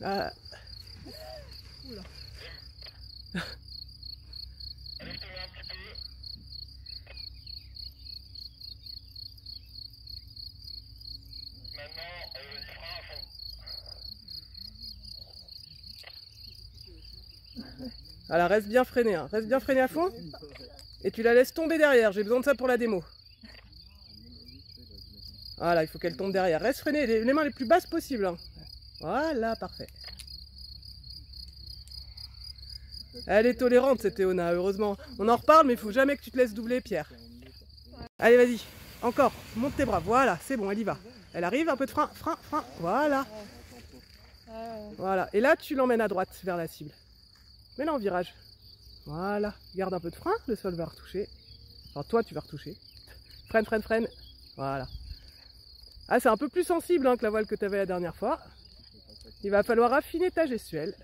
Ah. Oula. Voilà, reste bien freiné, hein. Reste bien freiné à fond. Et tu la laisses tomber derrière, j'ai besoin de ça pour la démo. Voilà, il faut qu'elle tombe derrière. Reste freiné, les mains les plus basses possibles. Hein. Voilà, parfait. Elle est tolérante cette Théona, heureusement. On en reparle, mais il faut jamais que tu te laisses doubler, Pierre. Allez, vas-y. Encore, monte tes bras. Voilà, c'est bon, elle y va. Elle arrive, un peu de frein, frein, frein. Voilà. Voilà. Et là, tu l'emmènes à droite, vers la cible. Mets-la en virage. Voilà. Garde un peu de frein, le sol va retoucher. Enfin, toi, tu vas retoucher. Freine, freine, freine. Voilà. Ah, c'est un peu plus sensible hein, que la voile que tu avais la dernière fois. Il va falloir affiner ta gestuelle.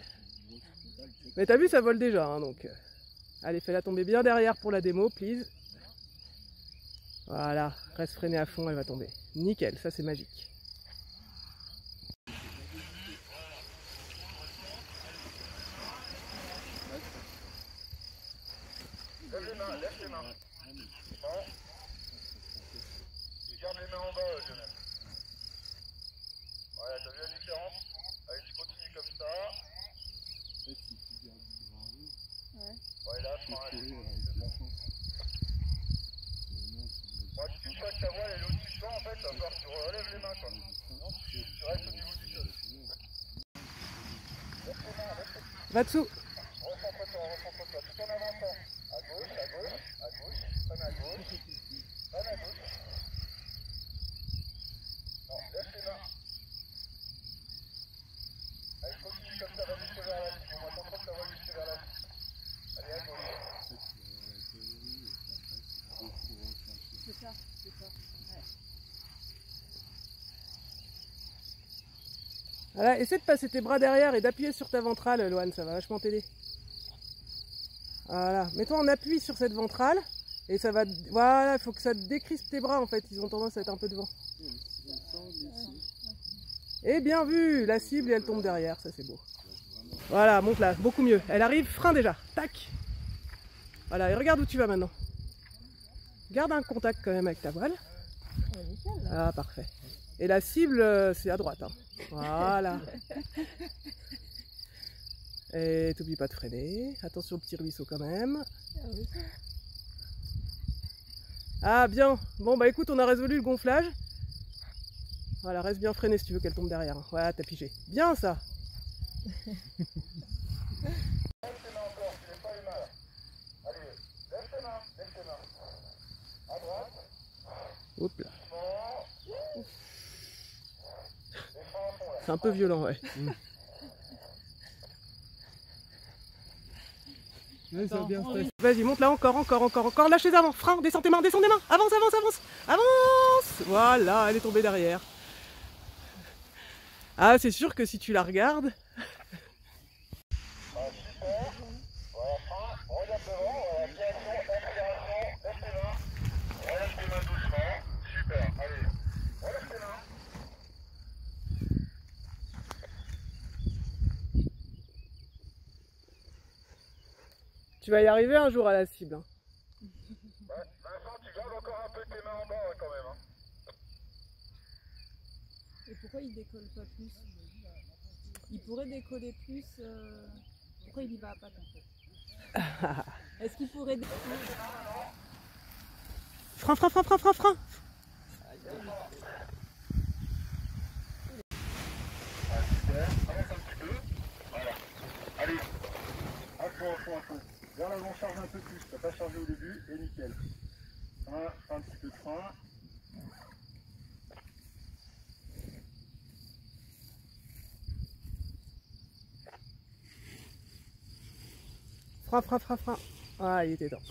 Mais t'as vu, ça vole déjà, hein, donc... Allez, fais-la tomber bien derrière pour la démo, please. Voilà, reste freiné à fond, elle va tomber. Nickel, ça c'est magique. Lève les mains, lève les mains. Bon. Et garde les mains en bas, Lionel. Voilà, t'as vu la différence? Allez, tu continues comme ça. Ouais, là, frein, allez. C'est bon. Moi, une fois que ta voile est au-dessus de toi, en fait, encore, tu relèves les mains, quoi. Non, tu restes au niveau du sol. Lève tes mains, lève tes mains. Va dessous. Recentre-toi, tout en avançant. À gauche, à gauche, à gauche, freine à gauche, freine à gauche. Non, lève tes mains. Allez, continue comme ça, va jusque vers la cible. On attend trop que ça va jusque vers la cible. Allez, à gauche. C'est ça, c'est ça. Ouais. Voilà, essaie de passer tes bras derrière et d'appuyer sur ta ventrale, Loane, ça va vachement t'aider. Voilà, mets-toi en appui sur cette ventrale et ça va... Voilà, il faut que ça décrispe tes bras en fait, ils ont tendance à être un peu devant. Et bien vu, la cible et elle tombe derrière, ça c'est beau. Voilà, monte là, beaucoup mieux. Elle arrive, frein déjà, tac. Voilà, et regarde où tu vas maintenant. Garde un contact quand même avec ta voile. Ah, parfait. Et la cible, c'est à droite. Hein. Voilà. Et t'oublies pas de freiner. Attention au petit ruisseau quand même. Ah, bien. Bon, bah écoute, on a résolu le gonflage. Voilà, reste bien freiné si tu veux qu'elle tombe derrière. Voilà, t'as pigé. Bien ça. Lève tes mains encore, tu n'es pas eu mal. Allez, lève tes mains, lève tes mains. À droite. Hop là. Les freins à fond là. C'est un peu violent, ouais. Vas-y, monte là, encore. Lâche les avant, frein, descends tes mains, avance, avance. Voilà, elle est tombée derrière. Ah, c'est sûr que si tu la regardes... Ah, super. Voilà, frein, regarde devant, voilà, direction, accélération, lève tes mains. Relâche tes mains doucement. Super, allez, relâche tes mains. Tu vas y arriver un jour à la cible. Hein. Ouais, Vincent, tu gardes encore un peu tes mains en bas hein, quand même. Hein. Et pourquoi il décolle pas plus? Il pourrait décoller plus. Pourquoi il y va à pattes en fait? Est-ce qu'il pourrait décoller? Frein. Ah, super, avance un petit peu. Voilà. Allez, à fond. Vers l'avant, charge un peu plus. Tu n'as pas chargé au début et nickel. Un petit peu de frein. Frein. Ah, il était dedans.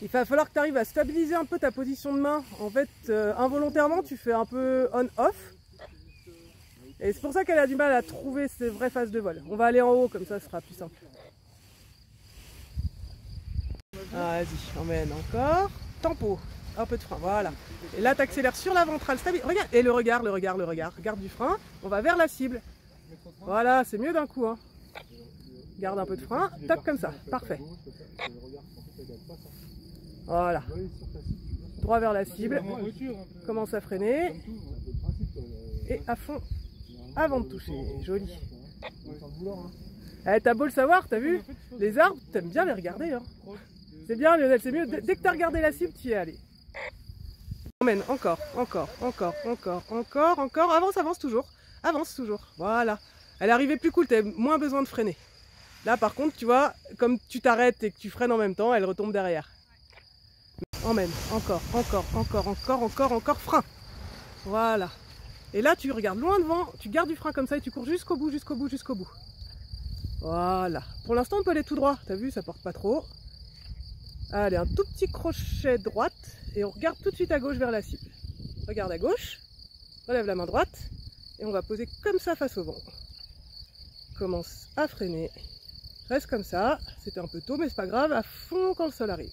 Il va falloir que tu arrives à stabiliser un peu ta position de main. En fait, involontairement, tu fais un peu on-off. Et c'est pour ça qu'elle a du mal à trouver ses vraies phases de vol. On va aller en haut, comme ça, ce sera plus simple. Ah, vas-y, emmène encore. Tempo. un peu de frein, voilà. Et là, tu accélères sur la ventrale, stabilise. Regarde, et le regard. Garde du frein, on va vers la cible. Voilà, c'est mieux d'un coup. Hein. Garde un peu de frein, tape comme ça, parfait. Voilà. Droit vers la cible, commence à freiner. Et à fond, avant de toucher, joli. Eh, t'as beau le savoir, t'as vu? Les arbres, t'aimes bien les regarder. Hein. C'est bien Lionel, c'est mieux. Dès que t'as regardé la cible, tu y es allé. Emmène, encore. Avance toujours. Voilà. Elle est arrivée plus cool, t'as moins besoin de freiner. Là par contre, tu vois, comme tu t'arrêtes et que tu freines en même temps, elle retombe derrière. Emmène, encore, frein. Voilà. Et là, tu regardes loin devant, tu gardes du frein comme ça et tu cours jusqu'au bout. Voilà. Pour l'instant, on peut aller tout droit. T'as vu, ça porte pas trop. Allez, un tout petit crochet droite et on regarde tout de suite à gauche vers la cible. Regarde à gauche, relève la main droite et on va poser comme ça face au vent. Commence à freiner. Reste comme ça. C'était un peu tôt, mais c'est pas grave. À fond quand le sol arrive.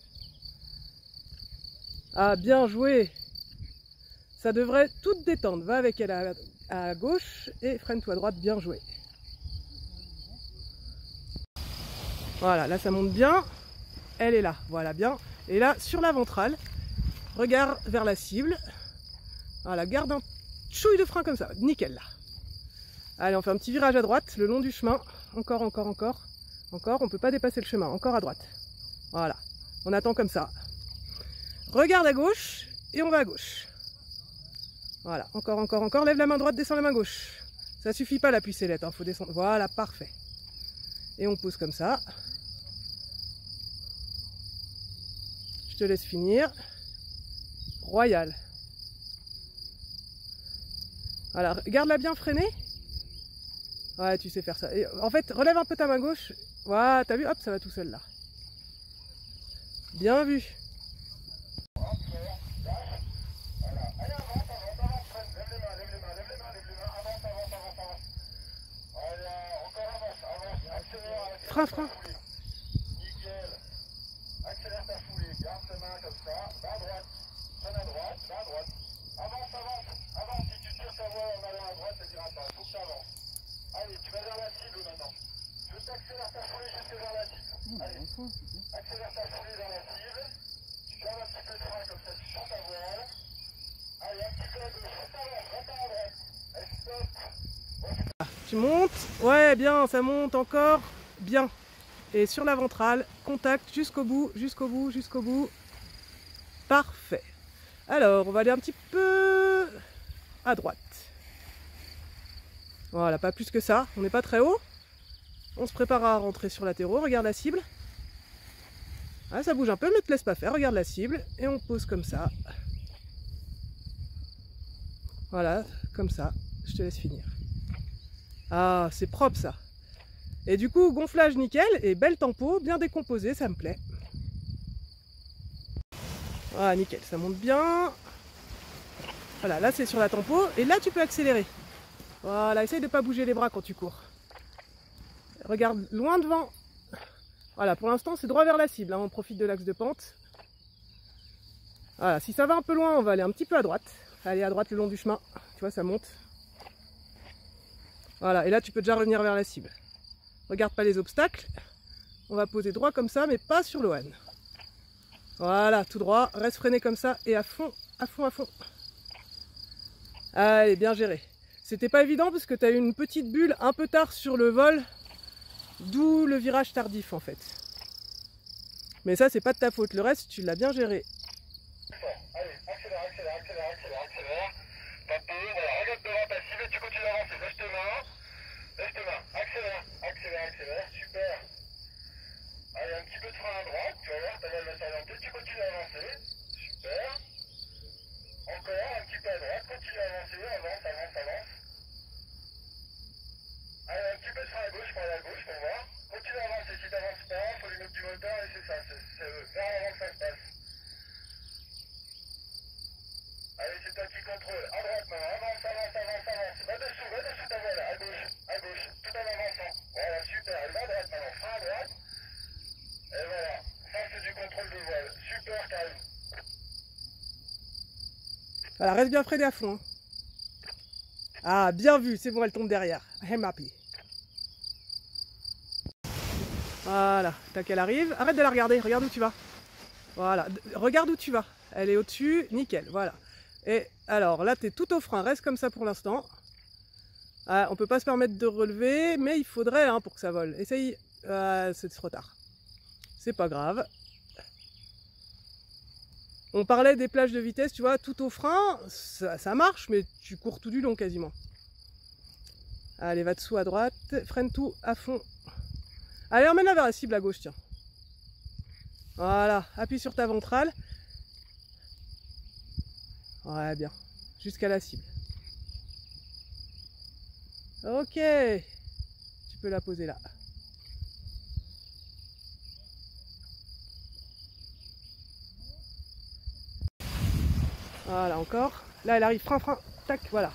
Ah, bien joué. Ça devrait tout détendre. Va avec elle à gauche et freine-toi à droite. Bien joué. Voilà, là ça monte bien. Elle est là. Voilà, bien. Et là, sur la ventrale, regarde vers la cible. Voilà, garde un chouille de frein comme ça. Nickel, là. Allez, on fait un petit virage à droite, le long du chemin. Encore. On ne peut pas dépasser le chemin. Encore à droite. Voilà. On attend comme ça. Regarde à gauche et on va à gauche. Voilà, encore. Lève la main droite, descends la main gauche. Ça suffit pas la pucellette, hein, faut descendre. Voilà, parfait. Et on pose comme ça. Je te laisse finir. Royal. Voilà, garde-la bien freinée. Ouais, tu sais faire ça. Et en fait, relève un peu ta main gauche. Voilà, t'as vu? Hop, ça va tout seul là. Bien vu. Frein. Nickel. Accélère ta foulée. Garde ta main comme ça. Va à droite. Freine à droite. Avance. Si tu tires ta voie en allant à droite, ça dira pas. Faut que tu avances. Allez, tu vas vers la cible maintenant. Je t'accélère ta foulée jusque vers la cible. Allez, accélère ta foulée vers la cible. Tu gardes un petit peu de frein comme ça, tu chantes ta voile. Allez, un petit peu à gauche. Reste à droite. Allez, stop. Tu montes. Ouais, bien, ça monte encore. Bien. Et sur la ventrale, contact jusqu'au bout. Parfait. Alors, on va aller un petit peu à droite. Voilà, pas plus que ça. On n'est pas très haut. On se prépare à rentrer sur la terreau. Regarde la cible. Ah, ça bouge un peu, mais ne te laisse pas faire. Regarde la cible. Et on pose comme ça. Voilà, comme ça. Je te laisse finir. Ah, c'est propre ça. Et du coup, gonflage nickel et belle tempo, bien décomposé, ça me plaît. Voilà, nickel, ça monte bien. Voilà, là c'est sur la tempo et là tu peux accélérer. Voilà, essaye de ne pas bouger les bras quand tu cours. Regarde loin devant. Voilà, pour l'instant c'est droit vers la cible, hein, on profite de l'axe de pente. Voilà, si ça va un peu loin, on va aller un petit peu à droite. Allez, à droite le long du chemin, tu vois, ça monte. Voilà, et là tu peux déjà revenir vers la cible. Regarde pas les obstacles. On va poser droit comme ça, mais pas sur l'ON. Voilà, tout droit. Reste freiné comme ça et à fond. Allez, bien géré. C'était pas évident parce que tu as eu une petite bulle un peu tard sur le vol. D'où le virage tardif en fait. Mais ça, c'est pas de ta faute. Le reste, tu l'as bien géré. Allez, accélère. Tempo, voilà, regarde devant ta cible et tu continues d'avancer. Lève tes mains. Accélère, super. Allez, un petit peu de frein à droite, tu vas voir, ta voile va s'orienter, tu continues à avancer, super. Encore, un petit peu à droite, continue à avancer, avance. Allez, un petit peu de frein à gauche pour voir. Continue à avancer, si t'avances pas, faut lui mettre du moteur et c'est ça, c'est vers l'avant que ça se passe. Allez, c'est toi qui contrôle, à droite maintenant, avance. Va dessous ta voile, à gauche, tout en avançant. Voilà, super, elle va à droite maintenant, frein à droite. Et voilà, ça c'est du contrôle de voile. Super, Karine. Voilà, reste bien freiné à fond. Hein. Ah, bien vu, c'est bon, elle tombe derrière. I'm happy. Voilà, tac, elle arrive. Arrête de la regarder, regarde où tu vas. Voilà, regarde où tu vas. Elle est au-dessus, nickel, voilà. Et alors, là, tu es tout au frein, reste comme ça pour l'instant. Ah, on peut pas se permettre de relever, mais il faudrait hein, pour que ça vole. Essaye, c'est trop tard. C'est pas grave. On parlait des plages de vitesse, tu vois, tout au frein, ça marche, mais tu cours tout du long quasiment. Allez, va dessous à droite, freine tout à fond. Allez, emmène-la vers la cible à gauche, tiens. Voilà, appuie sur ta ventrale. Ouais, bien, jusqu'à la cible. Ok, tu peux la poser là. Voilà, encore. Là, elle arrive, frein, frein, tac, voilà.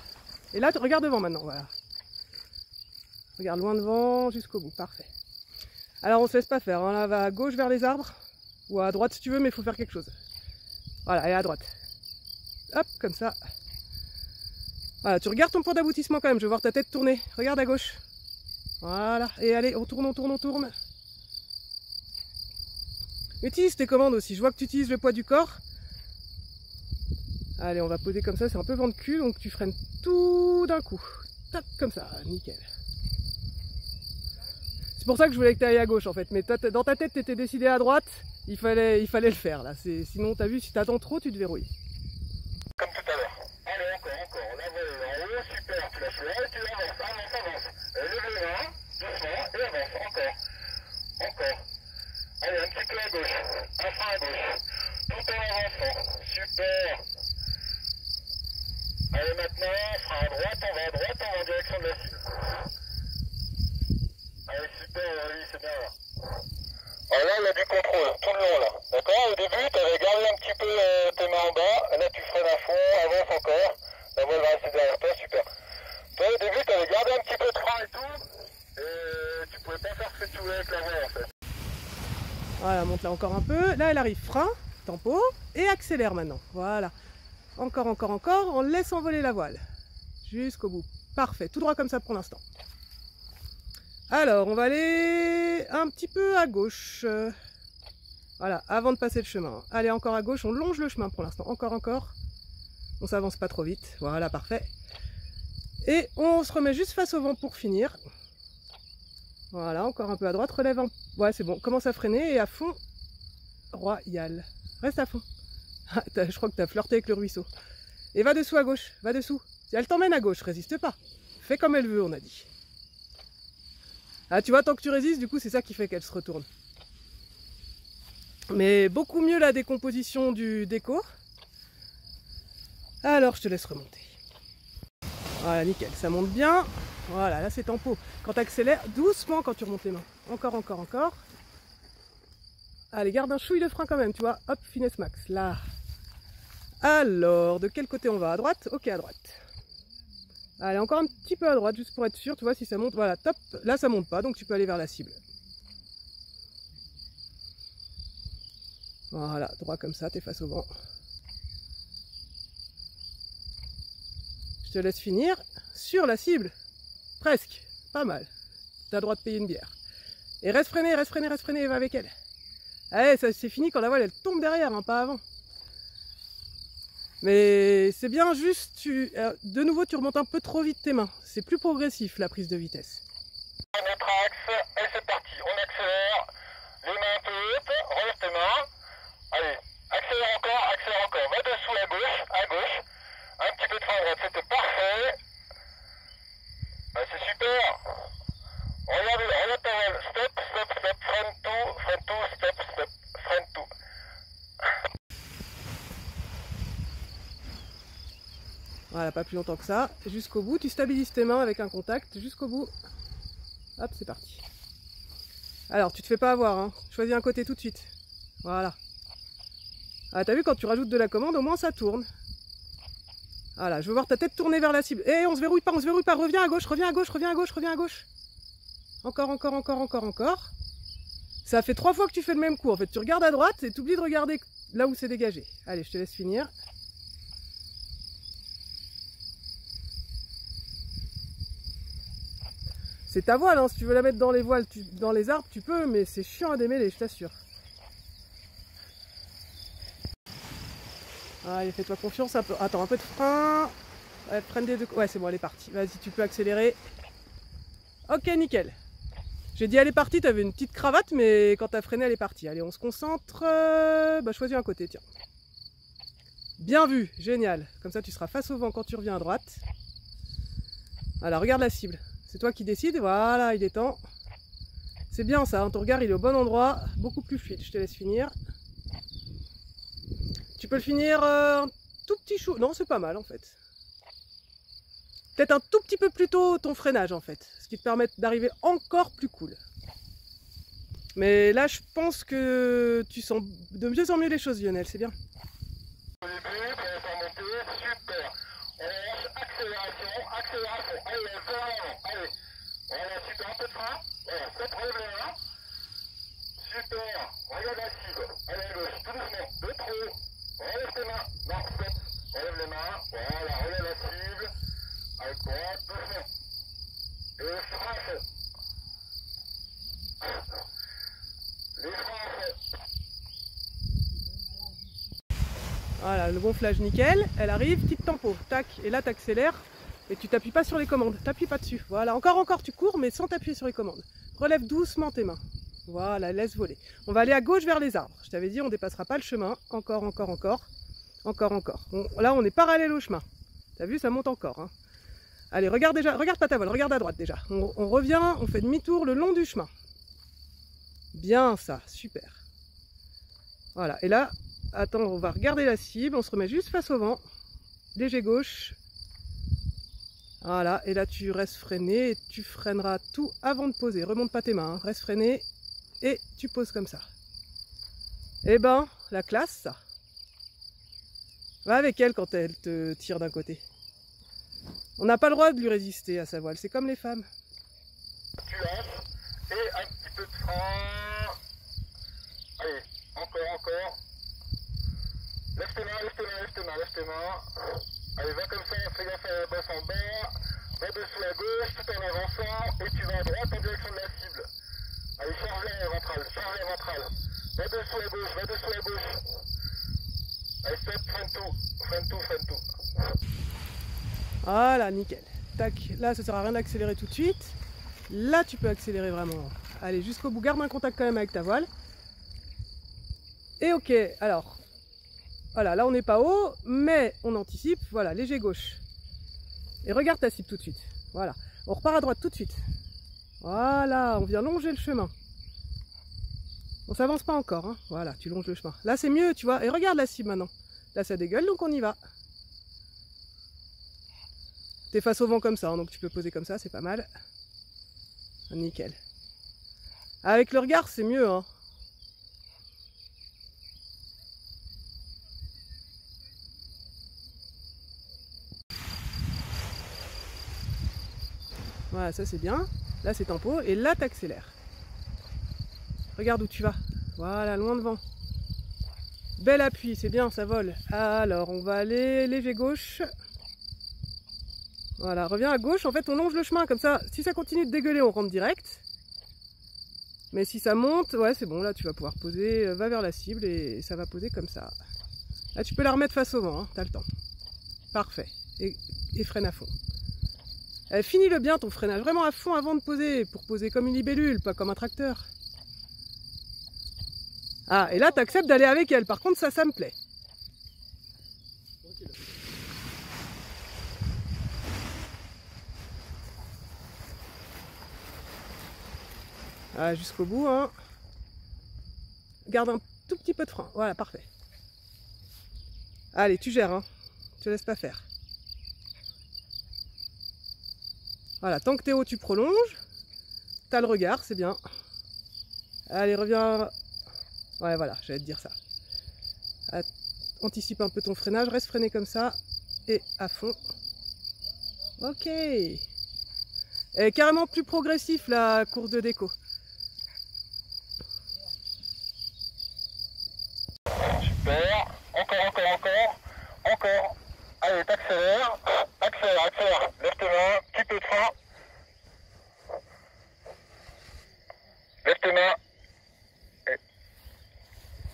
Et là, tu regardes devant maintenant, voilà. Regarde loin devant, jusqu'au bout, parfait. Alors, on se laisse pas faire, hein. Là, va à gauche vers les arbres, ou à droite si tu veux, mais il faut faire quelque chose. Voilà, et à droite. Hop, comme ça. Voilà, tu regardes ton point d'aboutissement quand même, je veux voir ta tête tourner. Regarde à gauche. Voilà, et allez, on tourne, on tourne, on tourne. Utilise tes commandes aussi, je vois que tu utilises le poids du corps. Allez, on va poser comme ça, c'est un peu vent de cul, donc tu freines tout d'un coup. Tac, comme ça, nickel. C'est pour ça que je voulais que tu ailles à gauche en fait, mais dans ta tête, tu étais décidé à droite, il fallait le faire là. Sinon, tu as vu, si tu attends trop, tu te verrouilles. Comme tout à l'heure. Allez, encore. La volée en haut, super, tu lâches là et tu avances, avance. Lève les mains, doucement, et avance, encore. Allez, un petit peu à gauche, un frein à gauche, tout en avançant, super. Allez, maintenant, frein à droite, on va en direction de la cible. Allez, super, oui, c'est bien là. Alors là, il y a du contrôle, tout le long là. D'accord? Au début, tu avais gardé un petit peu tes mains en bas. Là, tu freines à fond, avance encore. La voile va rester derrière toi, super. Toi, au début, tu avais gardé un petit peu de frein et tout. Et tu pouvais pas faire ce que tu voulais avec la voile en fait. Voilà, monte là encore un peu. Là, elle arrive, frein, tempo, et accélère maintenant. Voilà. Encore, on laisse envoler la voile. Jusqu'au bout. Parfait, tout droit comme ça pour l'instant. Alors, on va aller un petit peu à gauche. Voilà, avant de passer le chemin. Allez, encore à gauche, on longe le chemin pour l'instant. Encore. On s'avance pas trop vite. Voilà, parfait. Et on se remet juste face au vent pour finir. Voilà, encore un peu à droite, relève un... Ouais, c'est bon, commence à freiner et à fond. Royal. Reste à fond. Je crois que tu as flirté avec le ruisseau. Et va dessous à gauche, va dessous. Si elle t'emmène à gauche, résiste pas. Fais comme elle veut, on a dit. Ah, tu vois, tant que tu résistes, du coup, c'est ça qui fait qu'elle se retourne. Mais beaucoup mieux la décomposition du déco. Alors, je te laisse remonter. Voilà, nickel, ça monte bien. Voilà, là c'est tempo. Quand tu accélères, doucement quand tu remontes les mains. Encore. Allez, garde un chouille de frein quand même, tu vois. Hop, finesse max, là. Alors, de quel côté on va? À droite? Ok, à droite. Allez, encore un petit peu à droite, juste pour être sûr, tu vois, si ça monte. Voilà, top. Là, ça monte pas, donc tu peux aller vers la cible. Voilà, droit comme ça, t'es face au vent. Je te laisse finir sur la cible. Presque, pas mal. T'as le droit de payer une bière. Et reste freiné, et va avec elle. Allez, ça c'est fini quand la voile elle tombe derrière, hein, pas avant. Mais c'est bien juste, de nouveau tu remontes un peu trop vite tes mains. C'est plus progressif la prise de vitesse. Notre axe, et c'est parti, on accélère. Les mains un peu hautes, relève tes mains. Allez, accélère encore, va dessous à gauche. Un petit peu de frein à droite, c'était parfait. Ah, c'est super. Regarde ta voile. Stop, freine tout, stop, freine tout. Voilà, pas plus longtemps que ça. Jusqu'au bout, tu stabilises tes mains avec un contact, jusqu'au bout. Hop, c'est parti. Alors, tu te fais pas avoir, hein. Choisis un côté tout de suite. Voilà. Ah, t'as vu, quand tu rajoutes de la commande, au moins ça tourne. Voilà, je veux voir ta tête tourner vers la cible. Eh, on se verrouille pas, reviens à gauche. Encore. Ça fait 3 fois que tu fais le même coup, en fait. Tu regardes à droite et tu oublies de regarder là où c'est dégagé. Allez, je te laisse finir. C'est ta voile, hein. Si tu veux la mettre dans les voiles, dans les arbres, tu peux, mais c'est chiant à démêler, je t'assure. Allez, fais-toi confiance un peu. Attends, un peu de frein. Ouais, freine des deux. Ouais, c'est bon, elle est partie. Vas-y, tu peux accélérer. Ok, nickel. J'ai dit elle est partie, t'avais une petite cravate, mais quand t'as freiné, elle est partie. Allez, on se concentre. Bah, choisis un côté, tiens. Bien vu, génial. Comme ça, tu seras face au vent quand tu reviens à droite. Voilà, regarde la cible. C'est toi qui décides. Voilà, il est temps. C'est bien ça, hein, ton regard il est au bon endroit. Beaucoup plus fluide, je te laisse finir. Tu peux le finir un tout petit chou. Non, c'est pas mal en fait. Peut-être un tout petit peu plus tôt ton freinage en fait. Ce qui te permet d'arriver encore plus cool. Mais là, je pense que tu sens de mieux en mieux les choses, Lionel. C'est bien. Au début, tu vas faire monter, super. On lâche, accélération, accélération. Allez, on fait l'avant, allez. Voilà, super, un peu de frein. Voilà, faites relève les mains. Super, regarde la cible. Allez, à gauche, tout doucement, de trop. Relève tes mains. Non, stop. Relève les mains. Voilà, relève la cible. Avec droite, doucement. Et frein à fond. Les freins à fond. Voilà, le gonflage nickel. Elle arrive, petite tempo. Tac, et là, tu accélères. Et tu t'appuies pas sur les commandes. T'appuies pas dessus. Voilà, encore, tu cours, mais sans t'appuyer sur les commandes. Relève doucement tes mains. Voilà, laisse voler. On va aller à gauche vers les arbres. Je t'avais dit, on dépassera pas le chemin. Encore. Là, on est parallèle au chemin. T'as vu, ça monte encore. Hein. Allez, regarde pas ta voile, regarde à droite déjà. On revient, on fait demi-tour le long du chemin. Bien ça, super. Voilà, et là, attends, on va regarder la cible, on se remet juste face au vent. Léger gauche. Voilà, et là tu restes freiné et tu freineras tout avant de poser. Remonte pas tes mains, hein. Reste freiné et tu poses comme ça. Eh ben, la classe, ça. Va avec elle quand elle te tire d'un côté. On n'a pas le droit de lui résister à sa voile, c'est comme les femmes. Tu lâches et un petit peu de frein. Allez, encore. Lève tes mains. Allez, va comme ça, fais gaffe à la bosse en bas. Va dessous à gauche tout en avançant et tu vas à droite en direction de la cible. Allez, charge la ventrale. Va dessous à gauche. Allez, stop, freine tout. Voilà, nickel. Tac, là ça sert à rien d'accélérer tout de suite. Là tu peux accélérer vraiment. Allez, jusqu'au bout, garde un contact quand même avec ta voile. Et ok, alors, voilà, là on n'est pas haut, mais on anticipe, voilà, léger gauche. Et regarde ta cible tout de suite, voilà. On repart à droite tout de suite. Voilà, on vient longer le chemin. On s'avance pas encore, hein. Voilà, tu longes le chemin. Là c'est mieux, tu vois, et regarde la cible maintenant. Là ça dégueule, donc on y va. T'es face au vent comme ça, hein, donc tu peux poser comme ça, c'est pas mal. Nickel. Avec le regard, c'est mieux, hein. Voilà, ça c'est bien. Là c'est tempo, et là t'accélères. Regarde où tu vas. Voilà, loin devant. Bel appui, c'est bien, ça vole. Alors, on va aller léger gauche. Voilà, reviens à gauche. En fait, on longe le chemin comme ça. Si ça continue de dégueuler, on rentre direct. Mais si ça monte, ouais, c'est bon. Là, tu vas pouvoir poser. Va vers la cible et ça va poser comme ça. Là, tu peux la remettre face au vent. Hein, t'as le temps. Parfait. Et freine à fond. Finis-le bien ton freinage. Vraiment à fond avant de poser. Pour poser comme une libellule, pas comme un tracteur. Ah, et là, tu acceptes d'aller avec elle. Par contre, ça me plaît. Ah, jusqu'au bout, hein. Garde un tout petit peu de frein. Voilà, parfait. Allez, tu gères, hein. Je te laisse pas faire. Voilà, tant que t'es haut, tu prolonges. T'as le regard, c'est bien. Allez, reviens. Ouais, voilà, j'allais te dire ça. Anticipe un peu ton freinage, reste freiné comme ça. Et à fond. Ok. Et carrément plus progressif la course de déco. Super. Encore. Allez, t'accélères. Accélère. Lève tes mains, petit peu de frein. tes mains. Et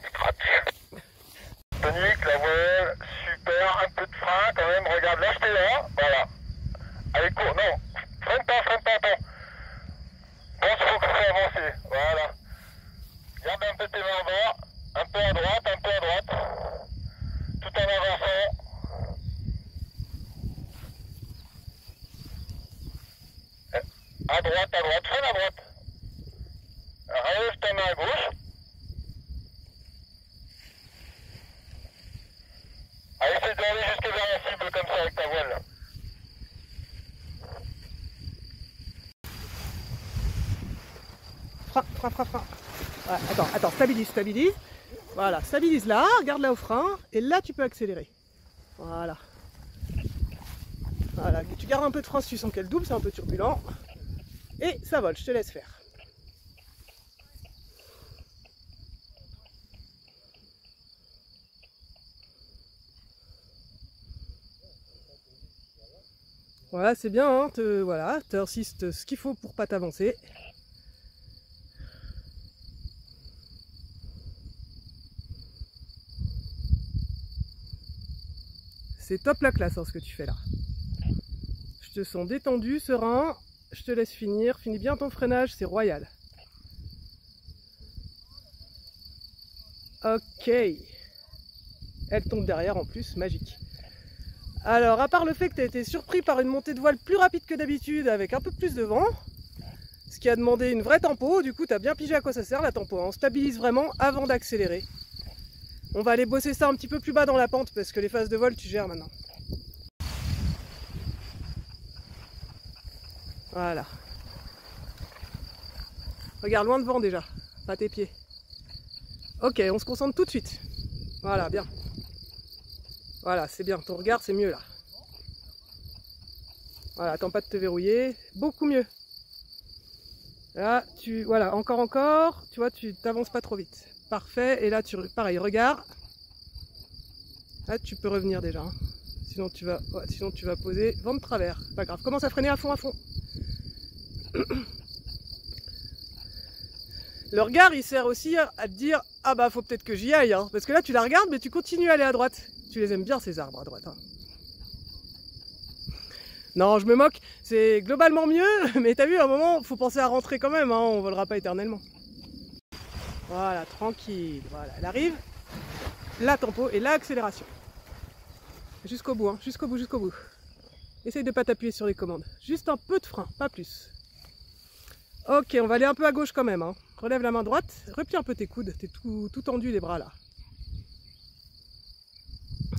scratch. Tonique, la voile, super, un peu de frein quand même, regarde, lâche tes là, voilà. Allez, cours, non, freine pas, attends. Bon, il faut que ça avance, voilà. Garde un peu tes mains en bas, un peu à droite, tout en avançant. À droite, freine à droite. Relève ta main à gauche. Allez, essaie d'aller jusque vers la cible comme ça avec ta voile là. Frein. Ouais, attends, stabilise. Voilà, stabilise là, regarde là au frein, et là tu peux accélérer. Voilà. Tu gardes un peu de frein si tu sens qu'elle double, c'est un peu turbulent. Et ça vole, je te laisse faire. Voilà, c'est bien, hein, t'insistes ce qu'il faut pour pas t'avancer. C'est top la classe hein, ce que tu fais là. Je te sens détendu, serein. Je te laisse finir. Finis bien ton freinage, c'est royal. Ok. Elle tombe derrière en plus, magique. Alors, à part le fait que tu as été surpris par une montée de voile plus rapide que d'habitude avec un peu plus de vent, ce qui a demandé une vraie tempo, du coup tu as bien pigé à quoi ça sert la tempo. Hein. On stabilise vraiment avant d'accélérer. On va aller bosser ça un petit peu plus bas dans la pente parce que les phases de vol tu gères maintenant. Voilà. Regarde, loin devant déjà, pas tes pieds. Ok, on se concentre tout de suite. Voilà, bien. Voilà, c'est bien, ton regard c'est mieux là. Voilà, attends pas de te verrouiller, beaucoup mieux. Là, voilà, encore, tu vois, tu t'avances pas trop vite. Parfait, et là, pareil, regard. Là, tu peux revenir déjà. Hein. Sinon, tu vas poser vent de travers. Pas grave, commence à freiner à fond. Le regard, il sert aussi à te dire, ah bah, faut peut-être que j'y aille. Hein. Parce que là, tu la regardes, mais tu continues à aller à droite. Tu les aimes bien, ces arbres à droite. Hein. Non, je me moque, c'est globalement mieux, mais t'as vu, à un moment, faut penser à rentrer quand même, hein, on volera pas éternellement. Voilà, tranquille, voilà, elle arrive, la tempo et l'accélération. Jusqu'au bout, hein, jusqu'au bout. Essaye de pas t'appuyer sur les commandes, juste un peu de frein, pas plus. Ok, on va aller un peu à gauche quand même, hein. Relève la main droite, replie un peu tes coudes, t'es tout tendu les bras là.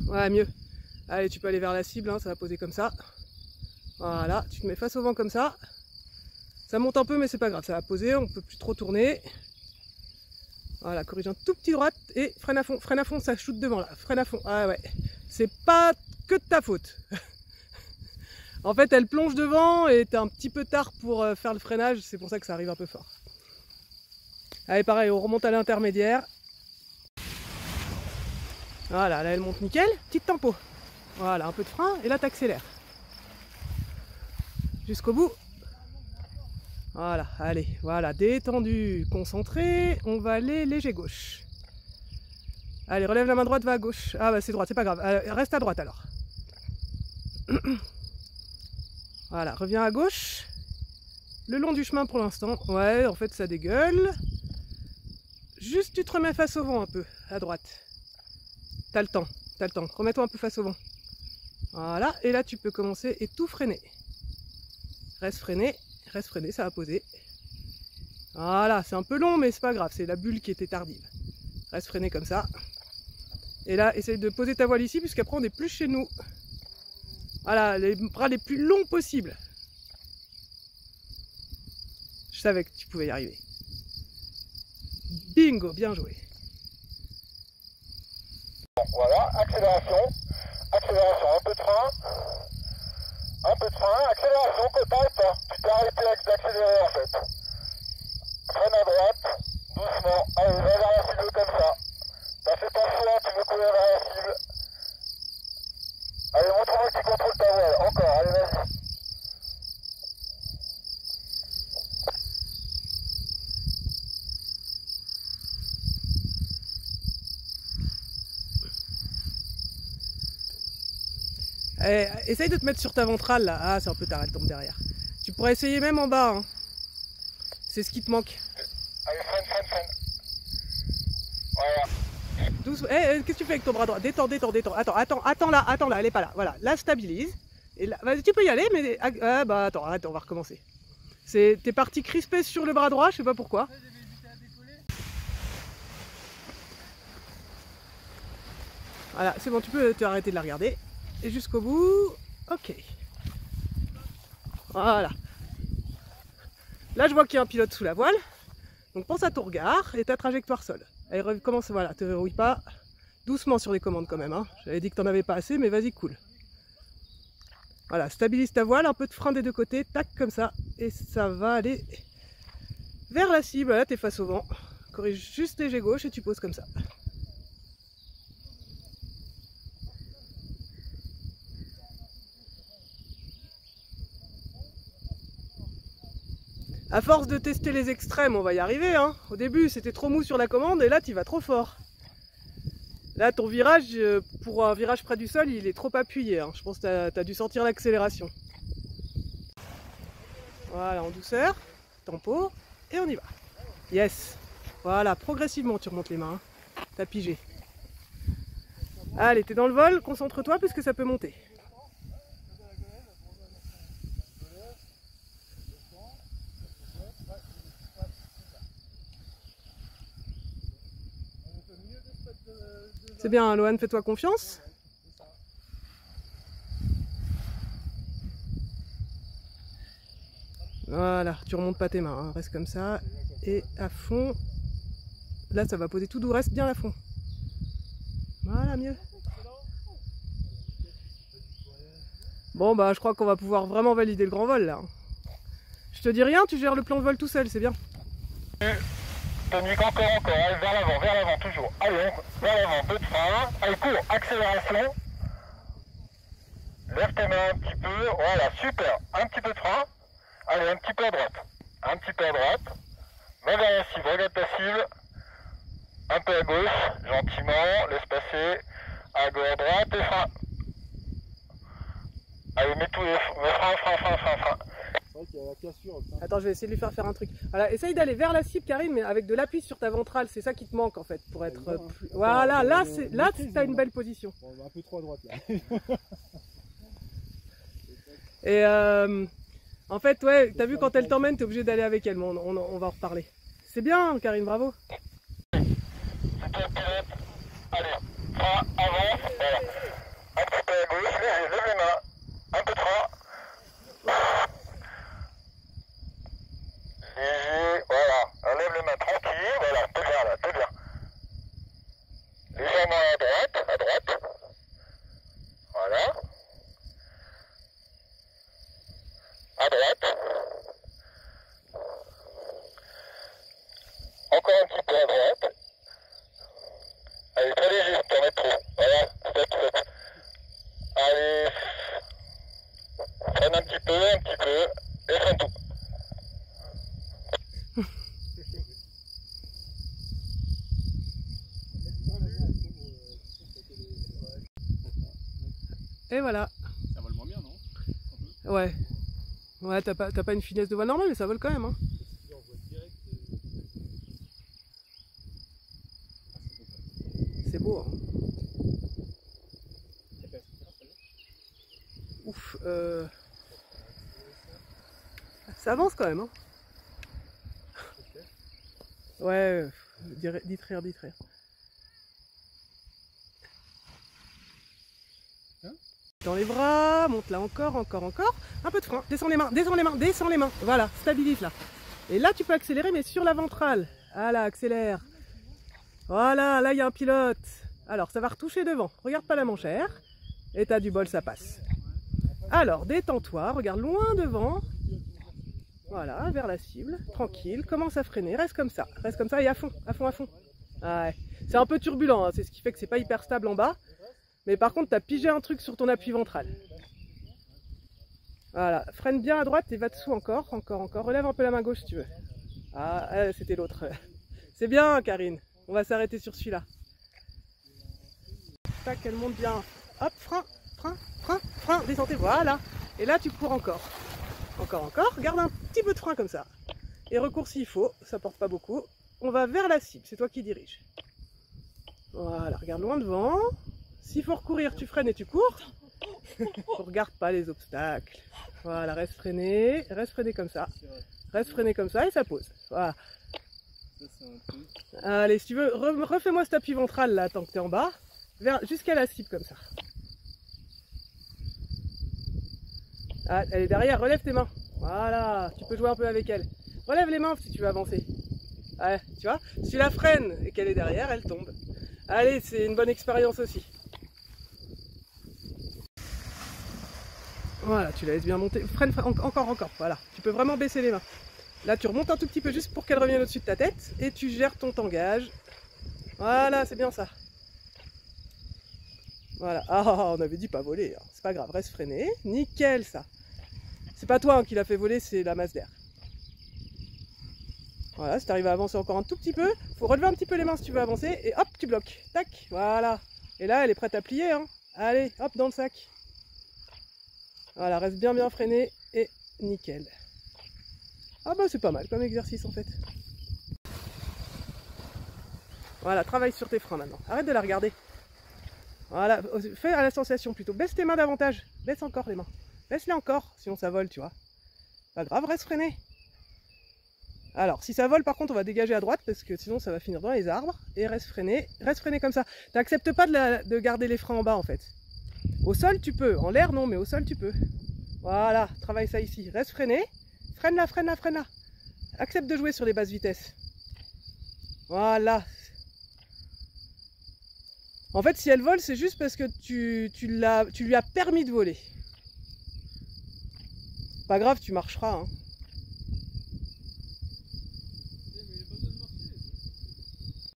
Voilà, mieux. Allez, tu peux aller vers la cible, hein, ça va poser comme ça. Voilà, tu te mets face au vent comme ça. Ça monte un peu mais c'est pas grave, ça va poser, on peut plus trop tourner. Voilà, corrige un tout petit droite et freine à fond, ça shoot devant là, freine à fond. Ah ouais, c'est pas que de ta faute. En fait, elle plonge devant et t'es un petit peu tard pour faire le freinage, c'est pour ça que ça arrive un peu fort. Allez, pareil, on remonte à l'intermédiaire. Voilà, là elle monte nickel, petite tempo. Voilà, un peu de frein et là t'accélères. Jusqu'au bout. Voilà, allez, voilà, détendu, concentré, on va aller léger gauche. Allez, relève la main droite, va à gauche. Ah bah c'est droite, c'est pas grave, reste à droite alors. Voilà, reviens à gauche. Le long du chemin pour l'instant, ouais, en fait ça dégueule. Juste tu te remets face au vent un peu, à droite. T'as le temps, remets-toi un peu face au vent. Voilà, et là tu peux commencer et tout freiner. Reste freiné, ça va poser. Voilà, c'est un peu long, mais c'est pas grave, c'est la bulle qui était tardive. Reste freiné comme ça. Et là, essaye de poser ta voile ici, puisqu'après on n'est plus chez nous. Voilà, les bras les plus longs possibles. Je savais que tu pouvais y arriver. Bingo, bien joué. Voilà, accélération, un peu de frein, accélération, que t'arrêtes pas, tu t'es arrêté d'accélérer en fait. Freine à droite, doucement, allez, va vers la cible comme ça. T'as fait ton choix, tu veux courir vers la cible. Allez, montre-moi que tu contrôles ta voile, encore, allez, vas-y. Essaye de te mettre sur ta ventrale là. Ah, c'est un peu tard, elle tombe derrière. Tu pourrais essayer même en bas. Hein. C'est ce qui te manque. Allez, freine. Voilà. Doucement. Qu'est-ce que tu fais avec ton bras droit? Détends. Attends là, elle est pas là. Voilà, là stabilise. Et là, vas-y, tu peux y aller, mais bah attends, arrête, on va recommencer. T'es parti crispé sur le bras droit, je sais pas pourquoi. Voilà, c'est bon, tu peux te arrêter de la regarder. Et jusqu'au bout. Ok. Voilà. Là, je vois qu'il y a un pilote sous la voile. Donc pense à ton regard et ta trajectoire sol. Allez, recommence, voilà, te verrouille pas. Doucement sur les commandes quand même. Hein. J'avais dit que t'en avais pas assez, mais vas-y, cool. Voilà, stabilise ta voile, un peu de frein des deux côtés, tac, comme ça. Et ça va aller vers la cible. Là, t'es face au vent. Corrige juste léger gauche et tu poses comme ça. À force de tester les extrêmes, on va y arriver. Hein. Au début, c'était trop mou sur la commande et là, tu vas trop fort. Là, ton virage, pour un virage près du sol, il est trop appuyé. Hein. Je pense que tu as dû sentir l'accélération. Voilà, en douceur, tempo, et on y va. Yes. Voilà, progressivement, tu remontes les mains. Hein. T'as pigé. Allez, t'es dans le vol, concentre-toi parce que ça peut monter. C'est bien, Lohan, fais-toi confiance. Voilà, tu remontes pas tes mains, hein. Reste comme ça. Et à fond. Là, ça va poser tout doux, reste bien à fond. Voilà, mieux. Bon, bah, je crois qu'on va pouvoir vraiment valider le grand vol, là. Je te dis rien, tu gères le plan de vol tout seul, c'est bien. Tonique encore, allez, vers l'avant, toujours. Allez, vers l'avant, peu de frein. Allez, cours, accélération. Lève tes mains un petit peu, voilà, super. Un petit peu de frein. Allez, un petit peu à droite. Va vers la cible, regarde ta cible. Un peu à gauche, gentiment, laisse passer. À gauche, droite et frein. Allez, mets tous les freins. Attends, je vais essayer de lui faire un truc. Voilà, essaye d'aller vers la cible, Karine, mais avec de l'appui sur ta ventrale. C'est ça qui te manque en fait, pour être plus... Voilà, là, tu as une belle position. Un peu trop à droite là. Et en fait, ouais, t'as vu quand elle t'emmène, t'es obligé d'aller avec elle. Bon, on va en reparler. C'est bien, Karine, bravo. C'est toi le pilote. Allez, frein, avance, voilà. Un petit peu à gauche, lève les mains. Un peu de frein. Léger, voilà. Lève les mains tranquille, voilà. T'es bien là, t'es bien. Légèrement à droite. Voilà. À droite. Encore un petit peu à droite. Allez, très léger, t'en mets trop. Voilà, stop. Allez. Freine un petit peu, et freine tout. Et voilà. Ça vole moins bien, non? Ouais. Ouais, t'as pas une finesse de voile normale, mais ça vole quand même. Hein. C'est beau. Hein. Ouf. Ça avance quand même. Hein. Ouais, dites rire. Dans les bras, monte là encore. Un peu de frein, descends les mains. Voilà, stabilise là. Et là, tu peux accélérer, mais sur la ventrale. Ah là, accélère. Voilà, là, il y a un pilote. Alors, ça va retoucher devant. Regarde pas la manchère. Et t'as du bol, ça passe. Alors, détends-toi, regarde loin devant. Voilà, vers la cible, tranquille. Commence à freiner, reste comme ça et à fond. Ouais. C'est un peu turbulent, hein. C'est ce qui fait que c'est pas hyper stable en bas. Mais par contre, tu as pigé un truc sur ton appui ventral. Voilà, freine bien à droite et va dessous encore. Relève un peu la main gauche si tu veux. Ah, c'était l'autre. C'est bien, Karine. On va s'arrêter sur celui-là. Tac, elle monte bien. Hop, frein. frein, descendez, voilà. Et là, tu cours encore. Encore, garde un petit peu de frein comme ça. Et recours s'il faut, ça porte pas beaucoup. On va vers la cible, c'est toi qui diriges. Voilà, regarde loin devant. S'il faut recourir, tu freines et tu cours. Regarde pas les obstacles. Voilà, reste freiné comme ça. Reste freiné comme ça et ça pose. Voilà. Allez, si tu veux, refais-moi cet appui ventral là, tant que tu es en bas. Jusqu'à la cible comme ça. Ah, elle est derrière, relève tes mains. Voilà, tu peux jouer un peu avec elle. Relève les mains si tu veux avancer. Ouais, tu vois, si tu la freines et qu'elle est derrière, elle tombe. Allez, c'est une bonne expérience aussi. Voilà, tu la laisses bien monter. Freine, encore. Voilà, tu peux vraiment baisser les mains. Là, tu remontes un tout petit peu juste pour qu'elle revienne au-dessus de ta tête et tu gères ton tangage. Voilà, c'est bien ça. Voilà. Ah, on avait dit pas voler. C'est pas grave, reste freiné. Nickel, ça. C'est pas toi qui l'a fait voler, c'est la masse d'air. Voilà, si tu arrives à avancer encore un tout petit peu, faut relever un petit peu les mains si tu veux avancer et hop, tu bloques. Tac, voilà. Et là, elle est prête à plier. Hein. Allez, hop, dans le sac. Voilà, reste bien freiné et nickel. Ah bah c'est pas mal comme exercice en fait. Voilà, travaille sur tes freins maintenant. Arrête de la regarder. Voilà, fais à la sensation plutôt. Baisse tes mains davantage. Baisse encore les mains. Baisse-les encore, sinon ça vole, tu vois. Pas grave, reste freiné. Alors, si ça vole par contre, on va dégager à droite parce que sinon ça va finir dans les arbres. Et reste freiné comme ça. T'acceptes pas de garder les freins en bas en fait. Au sol tu peux, en l'air non, mais au sol tu peux. Voilà, travaille ça ici. Reste freiné. Freine là. Accepte de jouer sur les basses vitesses. Voilà. En fait, si elle vole, c'est juste parce que tu lui as permis de voler. Pas grave, tu marcheras. Hein.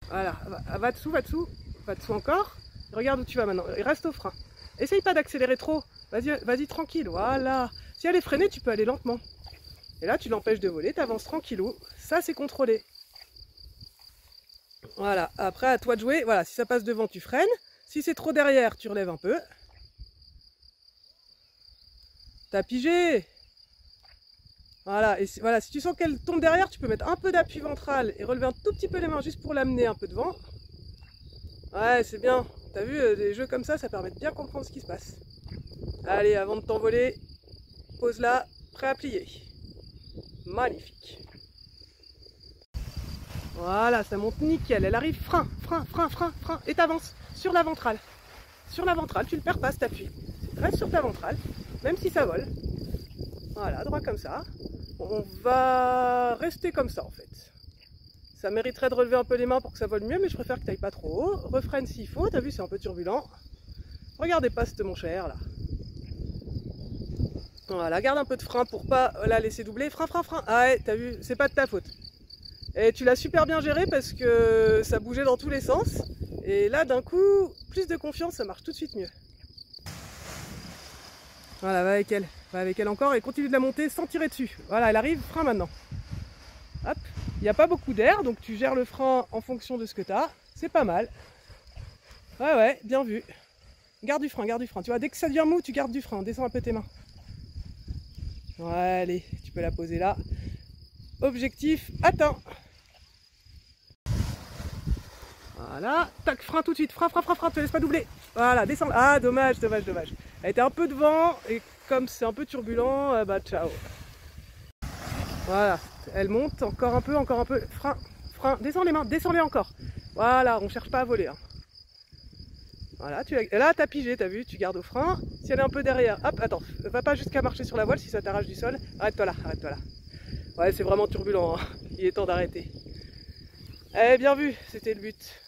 Voilà, va dessous encore. Regarde où tu vas maintenant. Reste au frein. Essaye pas d'accélérer trop. Vas-y tranquille. Voilà. Si elle est freinée, tu peux aller lentement. Et là, tu l'empêches de voler, tu avances tranquillou. Ça, c'est contrôlé. Voilà, après à toi de jouer. Voilà, si ça passe devant, tu freines. Si c'est trop derrière, tu relèves un peu. T'as pigé. Voilà, et voilà, si tu sens qu'elle tombe derrière, tu peux mettre un peu d'appui ventral et relever un tout petit peu les mains juste pour l'amener un peu devant. Ouais, c'est bien. T'as vu, des jeux comme ça permet de bien comprendre ce qui se passe. Allez, avant de t'envoler, pose là, prêt à plier. Magnifique. Voilà, ça monte nickel. Elle arrive, frein, et t'avances sur la ventrale. Sur la ventrale, tu ne perds pas cet appui. Reste sur ta ventrale, même si ça vole. Voilà, droit comme ça. On va rester comme ça en fait. Ça mériterait de relever un peu les mains pour que ça vole mieux, mais je préfère que tu n'ailles pas trop haut. Refreine s'il faut, t'as vu, c'est un peu turbulent. Regardez pas cette mon cher là. Voilà, garde un peu de frein pour pas la laisser doubler. Frein. Ah ouais, t'as vu, c'est pas de ta faute. Et tu l'as super bien géré parce que ça bougeait dans tous les sens. Et là, d'un coup, plus de confiance, ça marche tout de suite mieux. Voilà, va avec elle encore et continue de la monter sans tirer dessus. Voilà, elle arrive, frein maintenant. Hop, il n'y a pas beaucoup d'air, donc tu gères le frein en fonction de ce que tu as. C'est pas mal. Ouais, bien vu. Garde du frein. Tu vois, dès que ça devient mou, tu gardes du frein. Descends un peu tes mains. Ouais, allez, tu peux la poser là. Objectif atteint. Voilà, tac, frein tout de suite. Frein, te laisse pas doubler. Voilà, descends. Ah, dommage. Elle était un peu devant et comme c'est un peu turbulent, bah ciao. Voilà, elle monte encore un peu. Frein, descends les mains, descends-les encore. Voilà, on cherche pas à voler. Hein. Voilà, là t'as pigé, t'as vu, tu gardes au frein. Si elle est un peu derrière, hop, attends, va pas jusqu'à marcher sur la voile si ça t'arrache du sol. Arrête-toi là. Ouais, c'est vraiment turbulent, hein. Il est temps d'arrêter. Eh, bien vu, c'était le but.